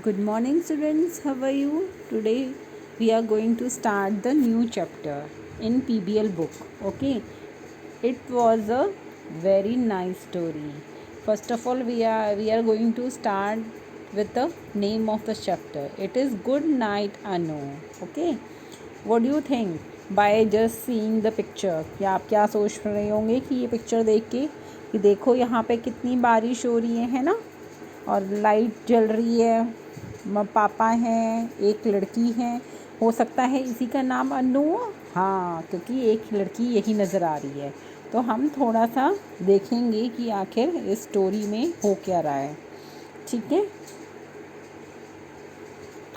Good morning, students. How are you? Today we are going to start the new chapter in PBL book. Okay, it was a very nice story. First of all, we are going to start with the name of the chapter. It is Good Night Anu. Okay, what do you think by just seeing the picture? या आप क्या सोच रहे होंगे कि ये picture देख के कि देखो यहाँ पे कितनी बारिश हो रही है ना, और लाइट जल रही है, पापा हैं, एक लड़की है, हो सकता है इसी का नाम अन्नू हो। हाँ, क्योंकि एक लड़की यही नज़र आ रही है। तो हम थोड़ा सा देखेंगे कि आखिर इस स्टोरी में हो क्या रहा है। ठीक है,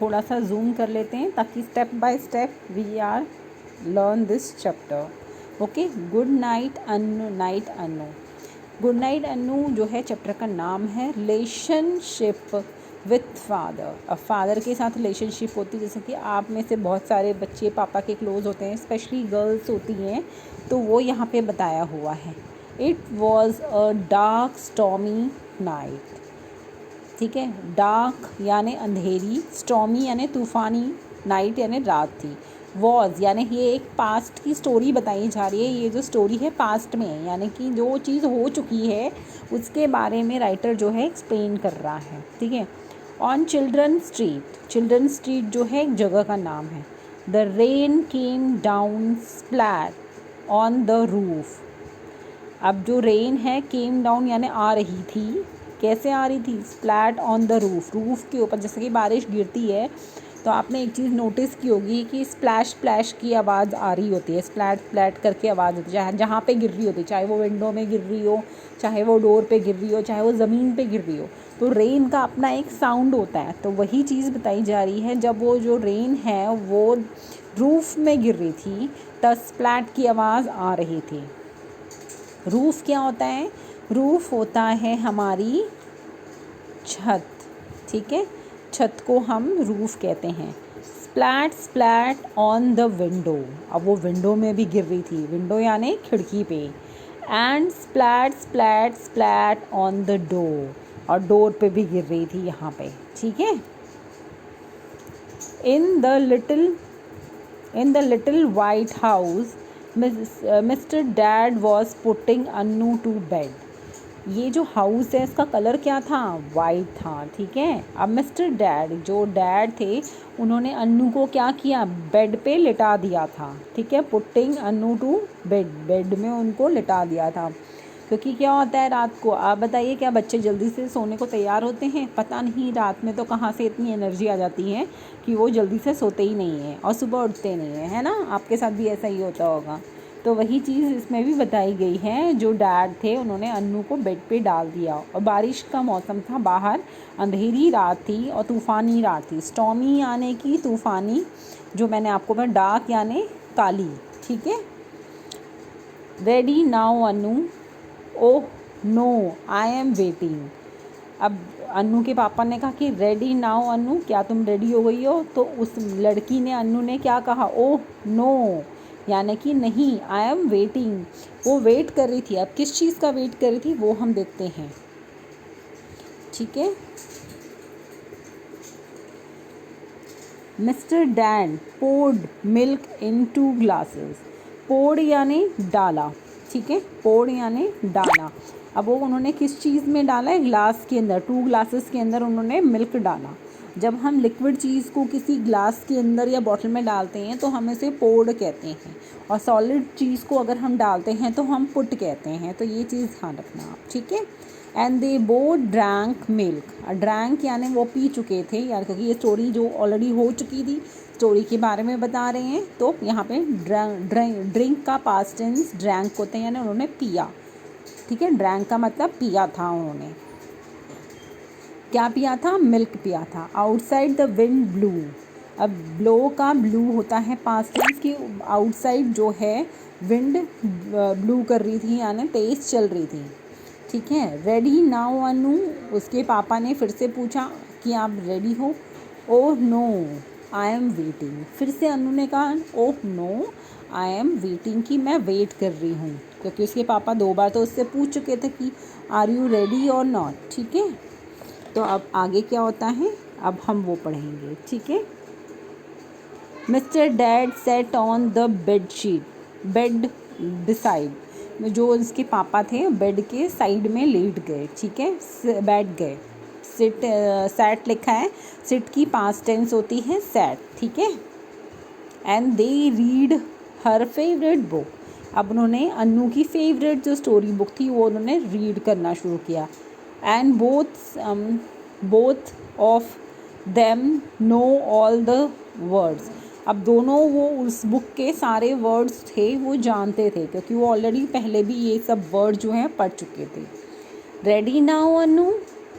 थोड़ा सा जूम कर लेते हैं ताकि step by step we are learn this chapter. Okay, good night Annu, night Annu. Good night Annu जो है चैप्टर का नाम है रिलेशनशिप विथ फादर। अब फादर के साथ रिलेशनशिप होती है, जैसे कि आप में से बहुत सारे बच्चे पापा के क्लोज होते हैं, स्पेशली गर्ल्स होती हैं, तो वो यहाँ पे बताया हुआ है। It was a dark stormy night. ठीक है, डार्क यानी अंधेरी, स्टॉर्मी यानी तूफ़ानी, नाइट यानी रात थी। वॉज यानी ये एक पास्ट की स्टोरी बताई जा रही है। ये जो स्टोरी है पास्ट में है, यानी कि जो चीज़ हो चुकी है उसके बारे में राइटर जो है एक्सप्लेन कर रहा है। ठीक है, on children street, children street जो है एक जगह का नाम है। The rain came down splat on the roof. अब जो रेन है केम डाउन यानी आ रही थी, कैसे आ रही थी? Splat on the roof, roof के ऊपर। जैसे कि बारिश गिरती है तो आपने एक चीज़ नोटिस की होगी कि स्प्लैश स्प्लैश की आवाज़ आ रही होती है, स्प्लैट स्प्लैट करके आवाज़ होती है जहाँ पे गिर रही होती है, चाहे वो विंडो में गिर रही हो, चाहे वो डोर पे गिर रही हो, चाहे वो ज़मीन पे गिर रही हो। तो रेन का अपना एक साउंड होता है। तो वही चीज़ बताई जा रही है, जब वो जो रेन है वो रूफ में गिर रही थी तब स्प्लैट की आवाज़ आ रही थी। रूफ़ क्या होता है? रूफ़ होता है हमारी छत। ठीक है, छत को हम रूफ़ कहते हैं। Splat splat on the window. अब वो विंडो में भी गिर रही थी, विंडो यानी खिड़की पे। And splat splat splat on the door, और डोर पे भी गिर रही थी यहाँ पे। ठीक है, in the little white house mister dad was putting Annu to bed. ये जो हाउस है इसका कलर क्या था? वाइट था। ठीक है, अब मिस्टर डैड जो डैड थे उन्होंने अन्नू को क्या किया? बेड पे लिटा दिया था। ठीक है, putting Annu to bed, bed में उनको लिटा दिया था। क्योंकि क्या होता है रात को, आप बताइए, क्या बच्चे जल्दी से सोने को तैयार होते हैं? पता नहीं रात में तो कहाँ से इतनी एनर्जी आ जाती है कि वो जल्दी से सोते ही नहीं हैं और सुबह उठते नहीं हैं, है ना? आपके साथ भी ऐसा ही होता होगा। तो वही चीज़ इसमें भी बताई गई है। जो डैड थे उन्होंने अन्नू को बेड पे डाल दिया, और बारिश का मौसम था, बाहर अंधेरी रात थी और तूफ़ानी रात थी। स्टॉर्मी यानी कि तूफ़ानी, जो मैंने आपको बताया, डार्क यानी काली। ठीक है, ready now Annu, oh no I am waiting. अब अन्नू के पापा ने कहा कि रेडी नाउ अन्नू, क्या तुम रेडी हो गई हो? तो उस लड़की ने, अन्नू ने क्या कहा? ओह नो यानी कि नहीं, आई एम वेटिंग। वो वेट कर रही थी। अब किस चीज़ का वेट कर रही थी वो हम देखते हैं। ठीक है, mister dad poured milk in 2 glasses. Poured यानी डाला। ठीक है, पोर्ड यानी डाला। अब वो उन्होंने किस चीज़ में डाला है? ग्लास के अंदर, 2 ग्लासेस के अंदर उन्होंने मिल्क डाला। जब हम लिक्विड चीज़ को किसी ग्लास के अंदर या बॉटल में डालते हैं तो हम इसे पोर्ड कहते हैं, और सॉलिड चीज़ को अगर हम डालते हैं तो हम पुट कहते हैं। तो ये चीज़ ध्यान रखना आप। ठीक है, and they both drank milk. Drank यानी वो पी चुके थे यार, क्योंकि ये स्टोरी जो ऑलरेडी हो चुकी थी, स्टोरी के बारे में बता रहे हैं। तो यहाँ पे ड्रिंक का पास्ट टेंस ड्रैंक होते हैं, यानी उन्होंने पिया। ठीक है, ड्रैंक का मतलब पिया था उन्होंने। क्या पिया था? मिल्क पिया था। Outside the wind blue. अब ब्लो का ब्लू होता है पास्ट टेंस की, आउटसाइड जो है विंड ब्लू कर रही थी यानी तेज़ चल रही थी। ठीक है, रेडी नाउ अन्नू, उसके पापा ने फिर से पूछा कि आप रेडी हो? Oh no I am waiting. फिर से अन्नू ने कहा oh no I am waiting, कि मैं वेट कर रही हूँ, क्योंकि उसके पापा 2 बार तो उससे पूछ चुके थे कि आर यू रेडी और नॉट। ठीक है, तो अब आगे क्या होता है? अब हम वो पढ़ेंगे, ठीक है। Mister dad said on the bed sheet, bed decide, जो उसके पापा थे बेड के साइड में लेट गए, ठीक है, बैठ गए। सिट, सैट लिखा है, सिट की पास्ट टेंस होती है सैट, ठीक है। And they read her favourite book, अब उन्होंने अन्नू की फेवरेट जो स्टोरी बुक थी वो उन्होंने रीड करना शुरू किया। And both of them know all the words, अब दोनों वो उस बुक के सारे वर्ड्स थे वो जानते थे, क्योंकि वो ऑलरेडी पहले भी ये सब वर्ड जो हैं पढ़ चुके थे। Ready now Anu,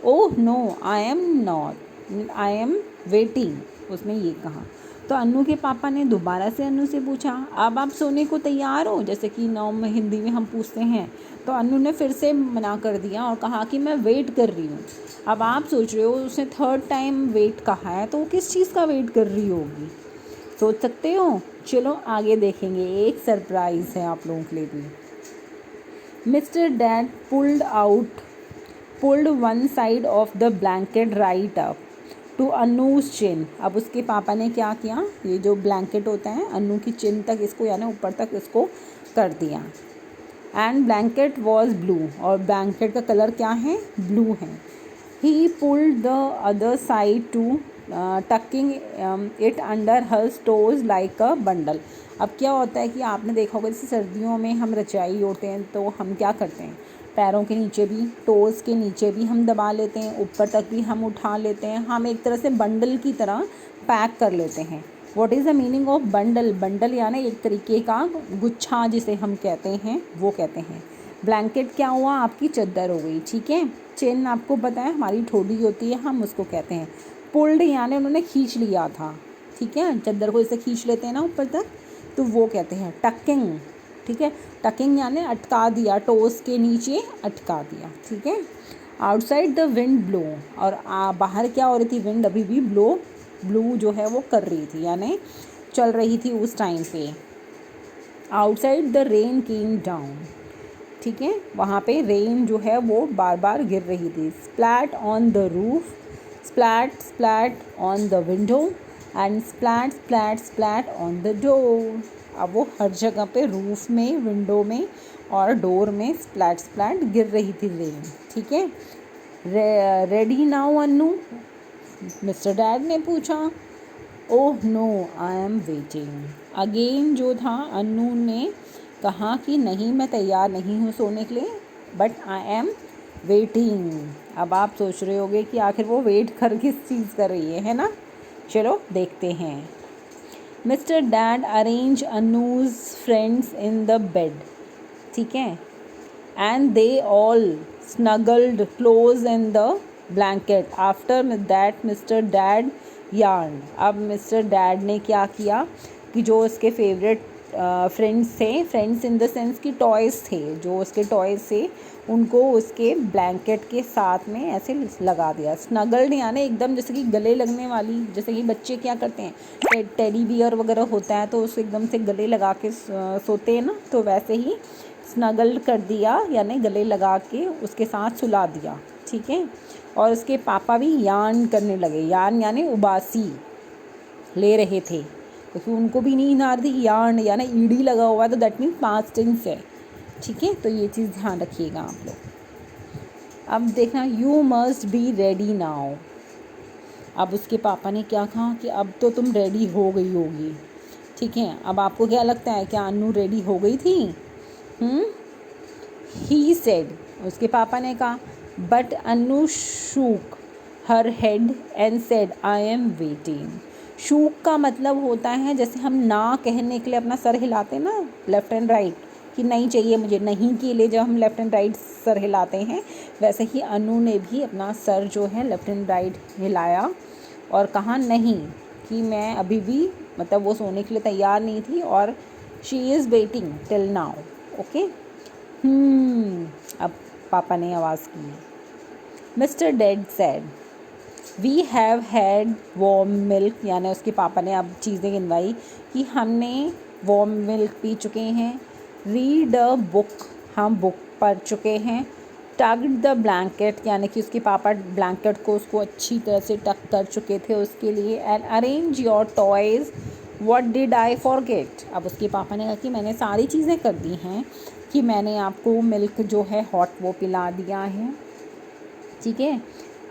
oh no I am not, I am waiting, उसने ये कहा। तो अन्नू के पापा ने दोबारा से अन्नू से पूछा, अब आप सोने को तैयार हो, जैसे कि नौ में हिंदी में हम पूछते हैं। तो अन्नू ने फिर से मना कर दिया और कहा कि मैं वेट कर रही हूँ। अब आप सोच रहे हो उसने थर्ड टाइम वेट कहा है, तो वो किस चीज़ का वेट कर रही होगी, सोच सकते हो। चलो आगे देखेंगे, एक सरप्राइज़ है आप लोगों के लिए भी। Mister dad pulled one side of the blanket right up to Annu's chin, अब उसके पापा ने क्या किया, ये जो ब्लैंकेट होता है अन्नू की चिन तक इसको यानी ऊपर तक इसको कर दिया। एंड ब्लैंकेट वॉज ब्लू, और ब्लैंकेट का कलर क्या है, ब्लू है। He pulled the other side to tucking it under her toes like a bundle, अब क्या होता है कि आपने देखा होगा जैसे सर्दियों में हम रजाई ओढ़ते हैं तो हम क्या करते हैं, पैरों के नीचे भी, टोज़ के नीचे भी हम दबा लेते हैं, ऊपर तक भी हम उठा लेते हैं, हम एक तरह से बंडल की तरह पैक कर लेते हैं। What is the meaning of bundle, bundle यानी एक तरीके का गुच्छा जिसे हम कहते हैं वो कहते हैं। ब्लैंकेट क्या हुआ, आपकी चद्दर हो गई, ठीक है। चिन आपको पता है हमारी ठोड़ी होती है, हम उसको कहते हैं। पुल्ड यानी उन्होंने खींच लिया था, ठीक है, चद्दर को जैसे खींच लेते हैं ना ऊपर तक, तो वो कहते हैं। टकिंग, ठीक है, टकिंग यानी अटका दिया, टोस के नीचे अटका दिया, ठीक है। आउटसाइड द विंड ब्लो, और बाहर क्या हो रही थी, विंड अभी भी ब्लू जो है वो कर रही थी यानी चल रही थी उस टाइम पे। Outside the rain came down, ठीक है, वहाँ पे रेन जो है वो बार बार गिर रही थी। Splat on the roof, splat on the window, and splat on the door, अब वो हर जगह पे रूफ में, विंडो में और डोर में स्प्लैट गिर रही थी रेन, ठीक है। Ready now Annu, mister dad ने पूछा। Oh no I am waiting, again जो था अन्नू ने कहा कि नहीं मैं तैयार नहीं हूँ सोने के लिए, बट आई एम वेटिंग। अब आप सोच रहे होगे कि आखिर वो वेट कर किस चीज़ कर रही है ना। चलो देखते हैं। Mister dad arrange Annu's friends in the bed, ठीक है, and they all snuggled close in the blanket. After that mister dad यार्न, अब मिस्टर डैड ने क्या किया कि जो उसके फेवरेट फ्रेंड्स थे, फ्रेंड्स इन द सेंस कि टॉयज़ थे, जो उसके टॉयज़ थे उनको उसके ब्लैंकेट के साथ में ऐसे लगा दिया। स्नगल्ड यानी एकदम जैसे कि गले लगने वाली, जैसे कि बच्चे क्या करते हैं, टेडी बियर वगैरह होता है तो उसे एकदम से गले लगा के सोते हैं ना, तो वैसे ही स्नगल्ड कर दिया यानी गले लगा के उसके साथ सुला दिया, ठीक है। और उसके पापा भी यार्न करने लगे, यार्न यानी उबासी ले रहे थे, क्योंकि उनको भी नींद आ रही थी। यार्न यानी ईडी लगा हुआ है तो दैट मीन पास्ट टेंस है, ठीक है, तो ये चीज़ ध्यान रखिएगा आप लोग। अब देखना, you must be ready now, अब उसके पापा ने क्या कहा कि अब तो तुम रेडी हो गई होगी, ठीक है। अब आपको क्या लगता है, क्या अन्नू रेडी हो गई थी? ही सेड, उसके पापा ने कहा, but Annu shook her head and said I am waiting. Shook का मतलब होता है जैसे हम ना कहने के लिए अपना सर हिलाते हैं ना, लेफ़्ट एंड राइट, कि नहीं चाहिए मुझे, नहीं के लिए जब हम लेफ़्ट एंड राइट सर हिलाते हैं, वैसे ही अनु ने भी अपना सर जो है लेफ़्ट एंड राइट हिलाया और कहा नहीं, कि मैं अभी भी मतलब वो सोने के लिए तैयार नहीं थी और she is waiting till now, okay. अब पापा ने आवाज़ की। Mister dad said, we have had warm milk, यानी उसके पापा ने अब चीज़ें गिनवाई कि हमने वार्म मिल्क पी चुके हैं। रीड अ बुक, हम बुक पढ़ चुके हैं। टग्ड द ब्लैंकेट, यानी कि उसके पापा ब्लैंकेट को उसको अच्छी तरह से टक कर चुके थे उसके लिए। And arrange your toys, what did I forget. अब उसके पापा ने कहा कि मैंने सारी चीज़ें कर दी हैं, कि मैंने आपको मिल्क जो है हॉट वो पिला दिया है, ठीक है।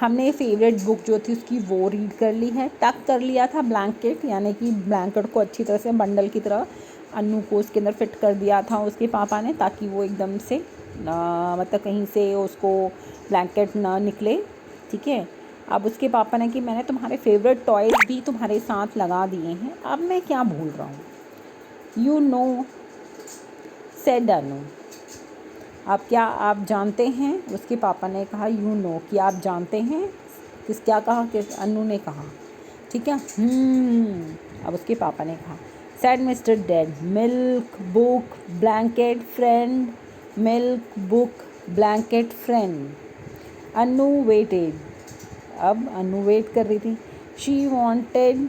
हमने फेवरेट बुक जो थी उसकी वो रीड कर ली है, टक कर लिया था ब्लैंकेट, यानी कि ब्लैंकेट को अच्छी तरह से बंडल की तरह अन्नू को उसके अंदर फिट कर दिया था उसके पापा ने, ताकि वो एकदम से मतलब कहीं से उसको ब्लैंकेट ना निकले, ठीक है। अब उसके पापा ने कि मैंने तुम्हारे फेवरेट टॉयज़ भी तुम्हारे साथ लगा दिए हैं, अब मैं क्या भूल रहा हूँ। यू नो, सेड अनु। अब क्या आप जानते हैं, उसके पापा ने कहा यू नो, कि आप जानते हैं। क्या कहा, कि अनु ने कहा, ठीक है। अब उसके पापा ने कहा, said mister dad, milk book blanket friend, milk book blanket friend. Anu waited, अब अनु वेट कर रही थी। शी वॉन्टेड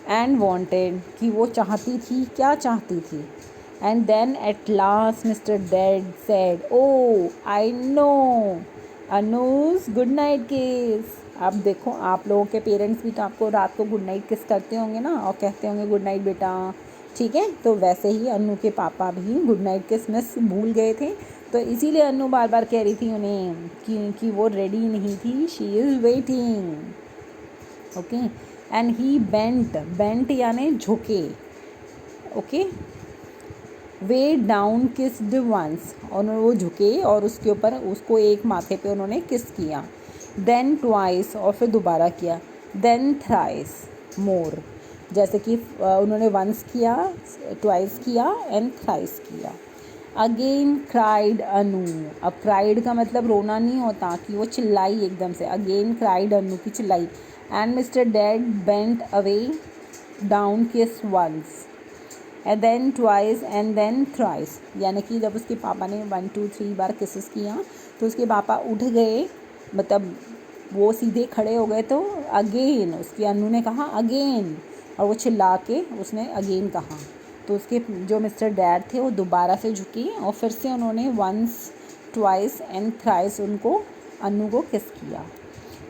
एंड वॉन्टेड, कि वो चाहती थी, क्या चाहती थी। And then at last mister dad said, oh I know, Annu's good night kiss. अब देखो, आप लोगों के पेरेंट्स भी तो आपको रात को गुड नाइट किस करते होंगे ना, और कहते होंगे गुड नाइट बेटा, ठीक है। तो वैसे ही अनु के पापा भी गुड नाइट किस मिस भूल गए थे, तो इसीलिए अनु बार बार कह रही थी उन्हें कि वो रेडी नहीं थी, she is waiting, okay. And he bent यानी झुके, okay. Way down kissed once, और वो झुके और उसके ऊपर उसको एक माथे पे उन्होंने किस किया। देन ट्वाइस, और फिर दोबारा किया। देन थ्राइस मोर, जैसे कि उन्होंने वंस किया, ट्वाइस किया एंड थ्राइस किया। अगेन क्राइड अनु, अब क्राइड का मतलब रोना नहीं होता, कि वो चिल्लाई एकदम से। अगेन क्राइड अनु, की चिल्लाई। And mister dad bent away down kiss once and then twice and then thrice, यानी कि जब उसके पापा ने 1 2 3 बार किसेस किया तो उसके पापा उठ गए, मतलब वो सीधे खड़े हो गए। तो अगेन उसकी अनु ने कहा अगेन, और वो चिल्ला के उसने अगेन कहा। तो उसके जो मिस्टर डैड थे वो दोबारा से झुके और फिर से उन्होंने वंस ट्वाइस एंड थ्राइस उनको अनु को किस किया,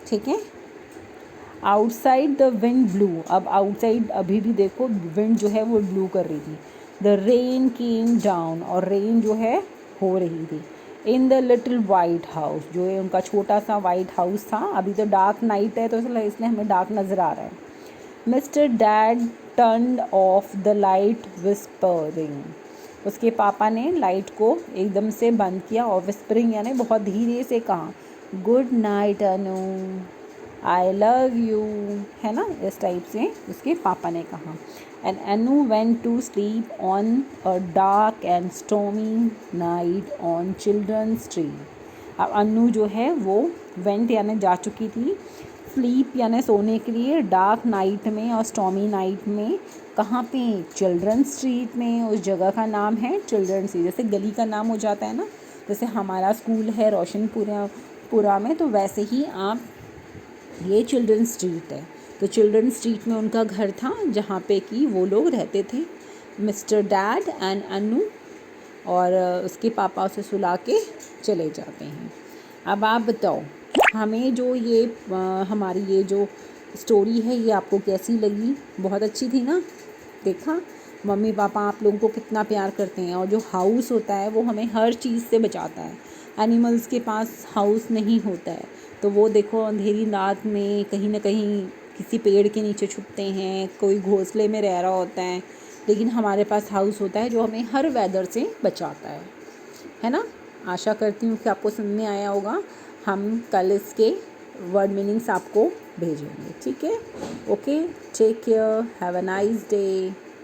ठीक है। आउटसाइड द विंड ब्लू, अब आउटसाइड अभी भी देखो विंड जो है वो ब्लू कर रही थी। द रेन केम डाउन, और रेन जो है हो रही थी। इन द लिटिल वाइट हाउस, जो है उनका छोटा सा वाइट हाउस था। अभी तो डार्क नाइट है तो इसलिए हमें डार्क नज़र आ रहा है। Mister dad turned of the light whispering, उसके पापा ने लाइट को एकदम से बंद किया और विस्परिंग यानी बहुत धीरे से कहा, good night Anu, I love you, है ना, इस टाइप से उसके पापा ने कहा। And Anu went to sleep on a dark and stormy night on children's tree. अब अनु जो है वो वेंट यानी जा चुकी थी, स्लीप यानी सोने के लिए, डार्क नाइट में और स्टॉर्मी नाइट में। कहाँ पे, चिल्ड्रन स्ट्रीट में। उस जगह का नाम है चिल्ड्रन स्ट्रीट, जैसे गली का नाम हो जाता है ना, जैसे हमारा स्कूल है रोशनपुरा में, तो वैसे ही आप ये चिल्ड्रन स्ट्रीट है। तो चिल्ड्रन स्ट्रीट में उनका घर था जहाँ पे कि वो लोग रहते थे, मिस्टर डैड एंड अनु, और उसके पापा उसे सुला के चले जाते हैं। अब आप बताओ हमें जो ये हमारी ये जो स्टोरी है ये आपको कैसी लगी। बहुत अच्छी थी ना। देखा मम्मी पापा आप लोगों को कितना प्यार करते हैं, और जो हाउस होता है वो हमें हर चीज़ से बचाता है। एनिमल्स के पास हाउस नहीं होता है तो वो देखो अंधेरी रात में कहीं ना कहीं किसी पेड़ के नीचे छुपते हैं, कोई घोंसले में रह रहा होता है, लेकिन हमारे पास हाउस होता है जो हमें हर वेदर से बचाता है ना। आशा करती हूँ कि आपको समझ में आया होगा। हम कल इसके वर्ड मीनिंग्स आपको भेजेंगे, ठीक है। Okay, take care, have a nice day.